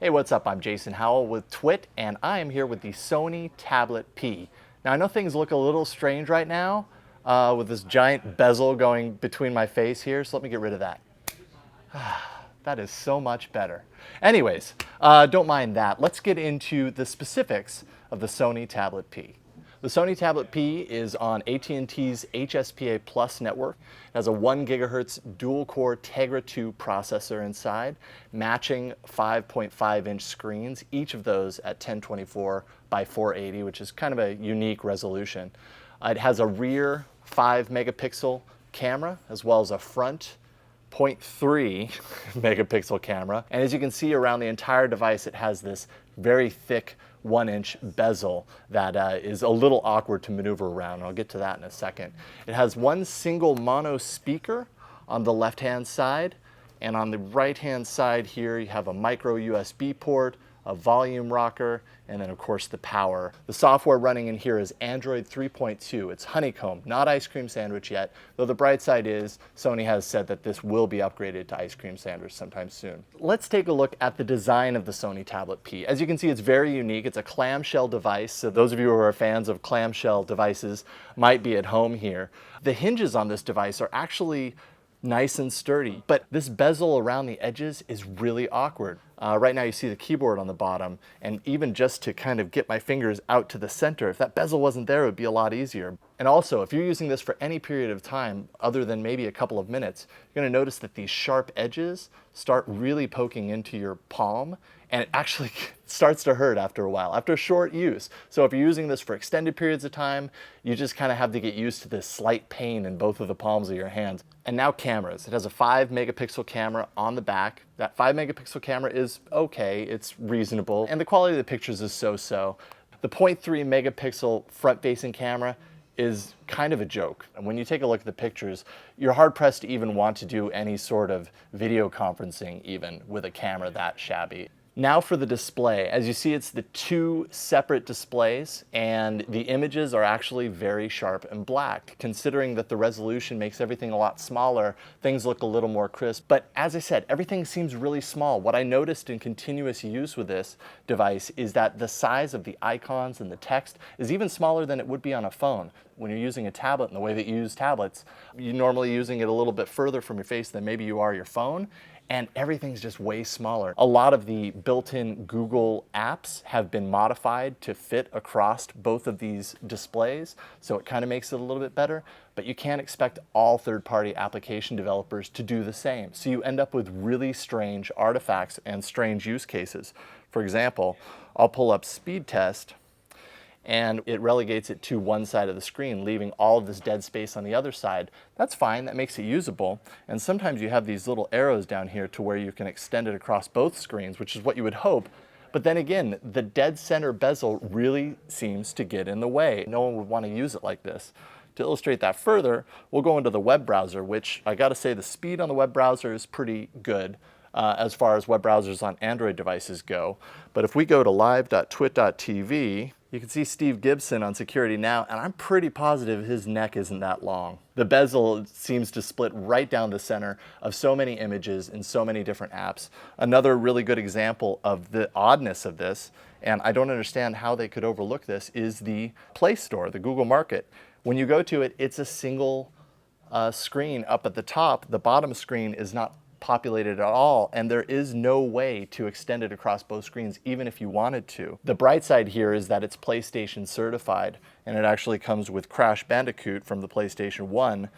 Hey, what's up? I'm Jason Howell with Twit, and I am here with the Sony Tablet P. Now, I know things look a little strange right now with this giant bezel going between my face here, so let me get rid of that. That is so much better. Anyways, don't mind that. Let's get into the specifics of the Sony Tablet P. The Sony Tablet P is on AT&T's HSPA Plus network. It has a 1 gigahertz dual-core Tegra 2 processor inside, matching 5.5-inch screens, each of those at 1024 by 480, which is kind of a unique resolution. It has a rear 5-megapixel camera, as well as a front 0.3 megapixel camera. And as you can see around the entire device, it has this very thick 1-inch bezel that is a little awkward to maneuver around. I'll get to that in a second. It has one single mono speaker on the left-hand side, and on the right-hand side here you have a micro USB port, a volume rocker, and then of course the power. The software running in here is Android 3.2. It's Honeycomb, not Ice Cream Sandwich yet, though the bright side is Sony has said that this will be upgraded to Ice Cream Sandwich sometime soon. Let's take a look at the design of the Sony Tablet P. As you can see, it's very unique. It's a clamshell device, so those of you who are fans of clamshell devices might be at home here. The hinges on this device are actually nice and sturdy, but this bezel around the edges is really awkward. Right now you see the keyboard on the bottom, and even just to kind of get my fingers out to the center, if that bezel wasn't there, it would be a lot easier. And also, if you're using this for any period of time other than maybe a couple of minutes, you're going to notice that these sharp edges start really poking into your palm, and it actually starts to hurt after a while, after short use. So if you're using this for extended periods of time, you just kind of have to get used to this slight pain in both of the palms of your hands. And now cameras. It has a 5-megapixel camera on the back. That 5-megapixel camera is okay, it's reasonable, and the quality of the pictures is so-so. The 0.3 megapixel front-facing camera is kind of a joke. And when you take a look at the pictures, you're hard-pressed to even want to do any sort of video conferencing even with a camera that shabby. Now for the display. As you see, it's the two separate displays, and the images are actually very sharp and black. Considering that the resolution makes everything a lot smaller, things look a little more crisp. But as I said, everything seems really small. What I noticed in continuous use with this device is that the size of the icons and the text is even smaller than it would be on a phone. When you're using a tablet in the way that you use tablets, you're normally using it a little bit further from your face than maybe you are your phone, and everything's just way smaller. A lot of the built-in Google apps have been modified to fit across both of these displays, so it kind of makes it a little bit better, but you can't expect all third-party application developers to do the same. So you end up with really strange artifacts and strange use cases. For example, I'll pull up Speed Test, and it relegates it to one side of the screen, leaving all of this dead space on the other side. That's fine, that makes it usable. And sometimes you have these little arrows down here to where you can extend it across both screens, which is what you would hope. But then again, the dead center bezel really seems to get in the way. No one would want to use it like this. To illustrate that further, we'll go into the web browser, which I gotta say the speed on the web browser is pretty good as far as web browsers on Android devices go. But if we go to live.twit.tv, you can see Steve Gibson on Security Now, and I'm pretty positive his neck isn't that long. The bezel seems to split right down the center of so many images in so many different apps. Another really good example of the oddness of this, and I don't understand how they could overlook this, is the Play Store, the Google Market. When you go to it, it's a single screen up at the top. The bottom screen is not populated at all, and there is no way to extend it across both screens even if you wanted to. The bright side here is that it's PlayStation certified, and it actually comes with Crash Bandicoot from the PlayStation 1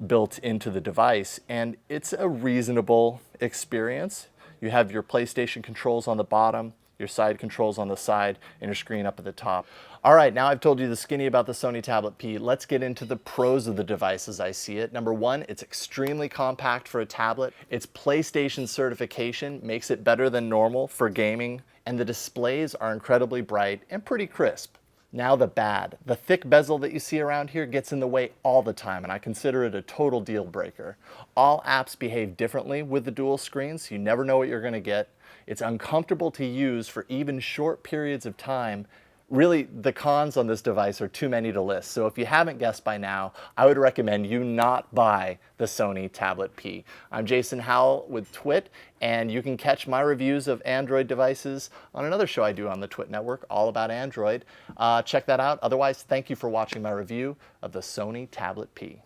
built into the device, and it's a reasonable experience. You have your PlayStation controls on the bottom, your side controls on the side, and your screen up at the top. All right, now I've told you the skinny about the Sony Tablet P. Let's get into the pros of the device as I see it. Number one, it's extremely compact for a tablet. Its PlayStation certification makes it better than normal for gaming, and the displays are incredibly bright and pretty crisp. Now the bad. The thick bezel that you see around here gets in the way all the time, and I consider it a total deal breaker. All apps behave differently with the dual screens, so you never know what you're going to get. It's uncomfortable to use for even short periods of time, really, the cons on this device are too many to list. So if you haven't guessed by now, I would recommend you not buy the Sony Tablet P. I'm Jason Howell with Twit, and you can catch my reviews of Android devices on another show I do on the Twit network, all about Android. Check that out. Otherwise, thank you for watching my review of the Sony Tablet P.